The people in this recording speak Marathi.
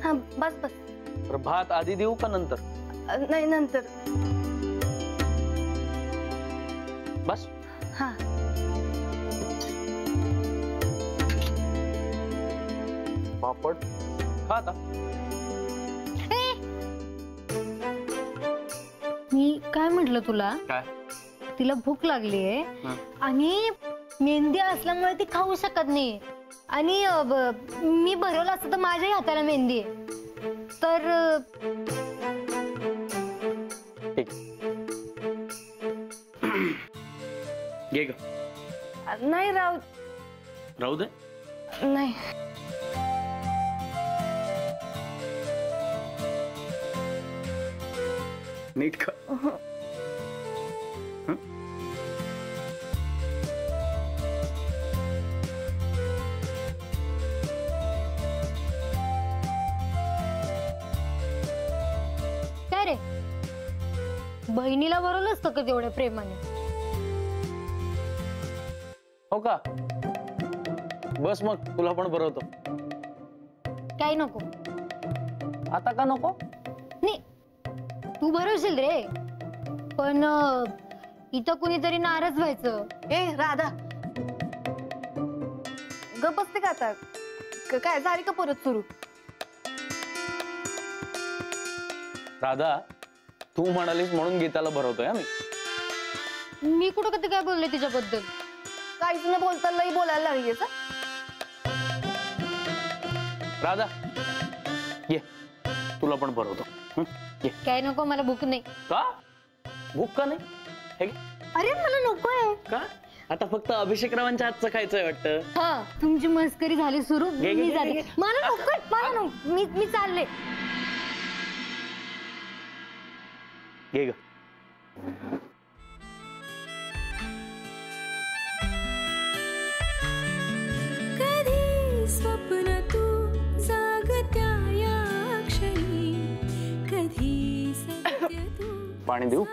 हाँ बस बस. भात आधी देऊ का नंतर? नाही नंतर. बस. हाँ. पापड खा आता. मी काय म्हटलं तुला? काय? तिला भूक लागली आहे आणि मेहंदी असल्यामुळे ती खाऊ शकत नाही. आणि मी भरवलं असतं तर माझ्याही हाताला मेहंदी आहे. तर ठीक. घे ग. नाही राहू दे. नाही. नीट खा. काय रे, बहिणीला भरवलं असतं का तेवढ्या प्रेमाने? हो का? बस मग तुला पण भरवतो. काही नको. आता का नको? नाही, तू भरवशील रे, पण इथं कुणीतरी नाराज व्हायचं. ए राधा, गप बसते का आता? काय झाली का परत सुरू? राधा, तू म्हणालीस म्हणून गीताला भरवतोय मी. मी कुठं कधी काय बोलले तिच्याबद्दल? काहीच न बोलता लई बोलायला लागलीस. राधा ये, तुला पण भरवतो. ये. काय नको, मला भूक नाही. का? भूक का नाही? हे घे. अरे मला नकोय. का? आता फक्त अभिषेकरावांच्या हातचं खायचंय वाटतं. हा, तुमची मस्करी झाली सुरू. घे, मी घे, जाते. घे. मला नकोय, मला नको. मी चालले. घे ग. कधी स्वप्न तू जागत्या या क्षणी, कधी सत्य तू पाणी देऊ?